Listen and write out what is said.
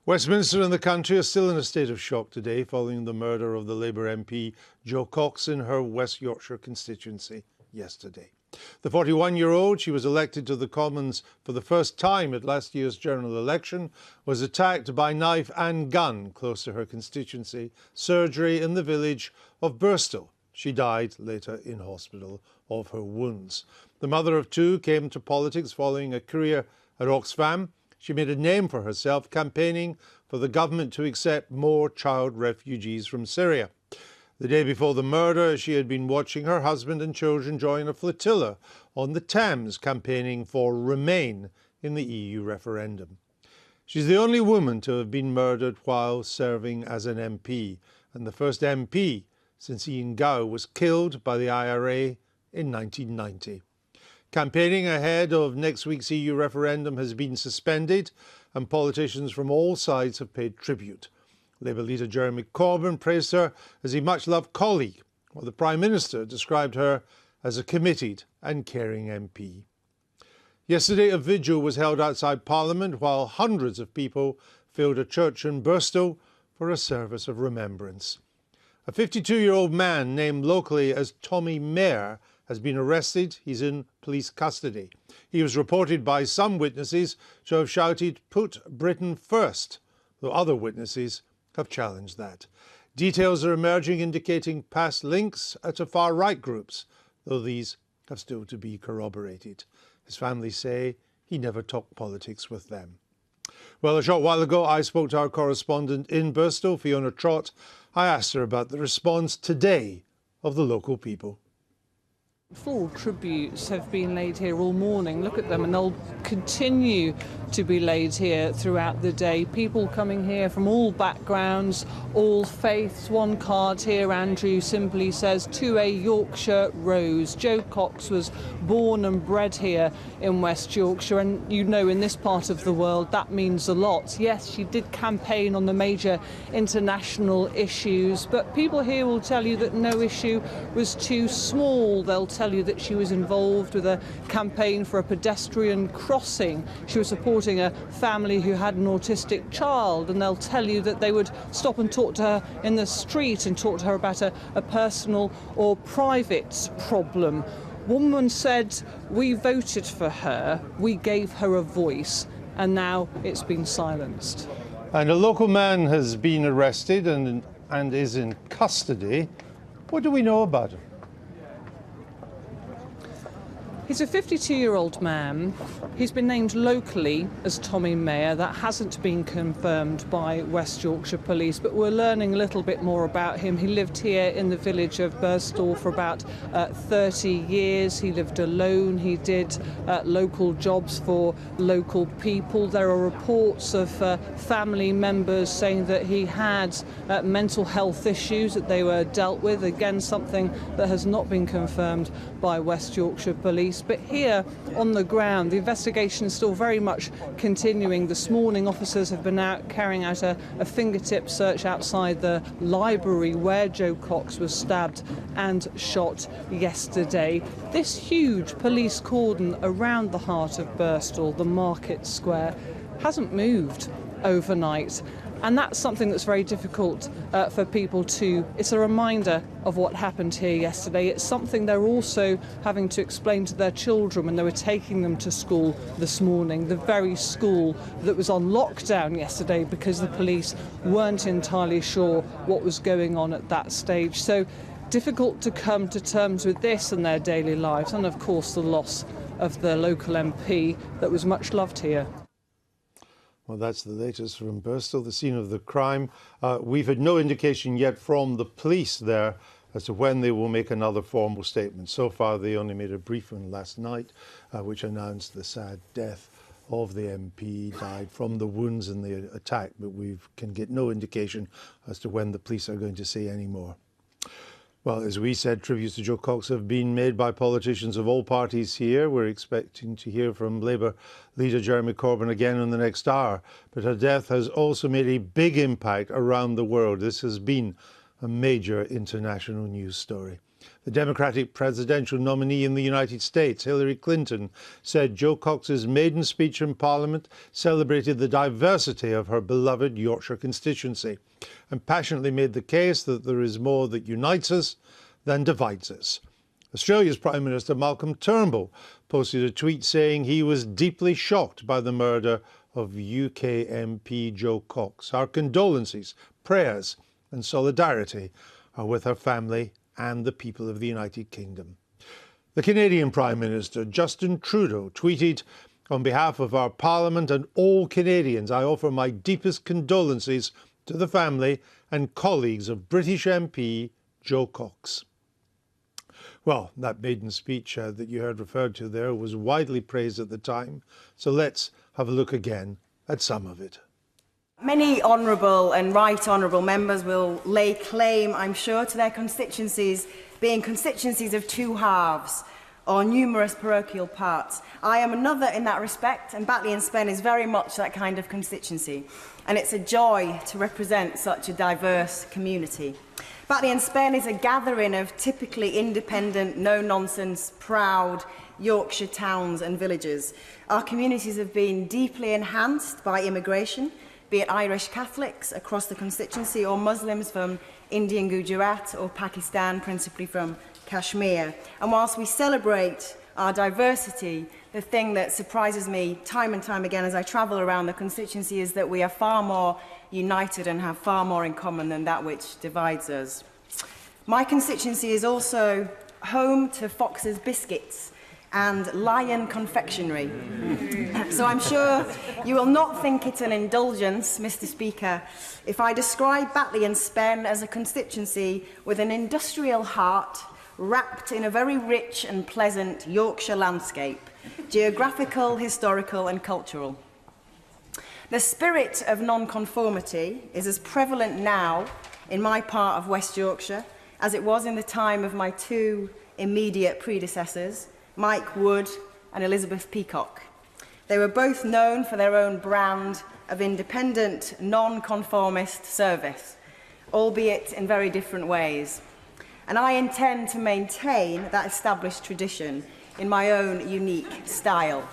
Westminster and the country are still in a state of shock today following the murder of the Labour MP Jo Cox in her West Yorkshire constituency yesterday. The 41-year-old, she was elected to the Commons for the first time at last year's general election, was attacked by knife and gun close to her constituency surgery in the village of Birstall. She died later in hospital of her wounds. The mother of two came to politics following a career at Oxfam. She made a name for herself campaigning for the government to accept more child refugees from Syria. The day before the murder, she had been watching her husband and children join a flotilla on the Thames campaigning for Remain in the EU referendum. She's the only woman to have been murdered while serving as an MP, and the first MP since Ian Gow was killed by the IRA in 1990. Campaigning ahead of next week's EU referendum has been suspended, and politicians from all sides have paid tribute. Labour leader Jeremy Corbyn praised her as a much-loved colleague, while the Prime Minister described her as a committed and caring MP. Yesterday, a vigil was held outside Parliament while hundreds of people filled a church in Birstall for a service of remembrance. A 52-year-old man named locally as Tommy Mayer has been arrested. He's in police custody. He was reported by some witnesses to have shouted, "Put Britain first," though other witnesses have challenged that. Details are emerging indicating past links to far-right groups, though these have still to be corroborated. His family say he never talked politics with them. Well, a short while ago, I spoke to our correspondent in Birstall, Fiona Trott. I asked her about the response today of the local people. Full tributes have been laid here all morning. Look at them, and they'll continue to be laid here throughout the day. People coming here from all backgrounds, all faiths. One card here, Andrew, simply says, "To a Yorkshire Rose." Jo Cox was born and bred here in West Yorkshire, and you know, in this part of the world that means a lot. Yes, she did campaign on the major international issues, but people here will tell you that no issue was too small. They'll tell you that she was involved with a campaign for a pedestrian crossing. She was supporting a family who had an autistic child, and they'll tell you that they would stop and talk to her in the street and talk to her about a personal or private problem. One woman said, "We voted for her, we gave her a voice, and now it's been silenced." And a local man has been arrested and is in custody. What do we know about him? He's a 52-year-old man. He's been named locally as Tommy Mayer. That hasn't been confirmed by West Yorkshire Police, but we're learning a little bit more about him. He lived here in the village of Birstall for about 30 years. He lived alone. He did local jobs for local people. There are reports of family members saying that he had mental health issues that they were dealt with. Again, something that has not been confirmed by West Yorkshire Police. But here on the ground, the investigation is still very much continuing. This morning, officers have been out carrying out a fingertip search outside the library where Jo Cox was stabbed and shot yesterday. This huge police cordon around the heart of Birstall, the market square, hasn't moved overnight. And that's something that's very difficult for people to... It's a reminder of what happened here yesterday. It's something they're also having to explain to their children when they were taking them to school this morning, the very school that was on lockdown yesterday because the police weren't entirely sure what was going on at that stage. So difficult to come to terms with this in their daily lives, and of course the loss of the local MP that was much loved here. Well, that's the latest from Birstall, the scene of the crime. We've had no indication yet from the police there as to when they will make another formal statement. So far, they only made a brief one last night, which announced the sad death of the MP, died from the wounds in the attack, but we can get no indication as to when the police are going to say any more. Well, as we said, tributes to Jo Cox have been made by politicians of all parties here. We're expecting to hear from Labour leader Jeremy Corbyn again in the next hour. But her death has also made a big impact around the world. This has been a major international news story. The Democratic presidential nominee in the United States, Hillary Clinton, said Jo Cox's maiden speech in Parliament celebrated the diversity of her beloved Yorkshire constituency and passionately made the case that there is more that unites us than divides us. Australia's Prime Minister Malcolm Turnbull posted a tweet saying he was deeply shocked by the murder of UK MP Jo Cox. Our condolences, prayers and solidarity are with her family and the people of the United Kingdom. The Canadian Prime Minister, Justin Trudeau, tweeted, "On behalf of our Parliament and all Canadians, I offer my deepest condolences to the family and colleagues of British MP Jo Cox." Well, that maiden speech that you heard referred to there was widely praised at the time, so let's have a look again at some of it. Many honourable and right honourable members will lay claim, I'm sure, to their constituencies being constituencies of two halves or numerous parochial parts. I am another in that respect, and Batley and Spen is very much that kind of constituency, and it's a joy to represent such a diverse community. Batley and Spen is a gathering of typically independent, no-nonsense, proud Yorkshire towns and villages. Our communities have been deeply enhanced by immigration, be it Irish Catholics across the constituency or Muslims from Indian Gujarat or Pakistan, principally from Kashmir. And whilst we celebrate our diversity, the thing that surprises me time and time again as I travel around the constituency is that we are far more united and have far more in common than that which divides us. My constituency is also home to Fox's Biscuits and Lion Confectionery. So I'm sure you will not think it an indulgence, Mr. Speaker, if I describe Batley and Spen as a constituency with an industrial heart wrapped in a very rich and pleasant Yorkshire landscape, geographical, historical and cultural. The spirit of nonconformity is as prevalent now in my part of West Yorkshire as it was in the time of my two immediate predecessors, Mike Wood and Elizabeth Peacock. They were both known for their own brand of independent, non-conformist service, albeit in very different ways. And I intend to maintain that established tradition in my own unique style.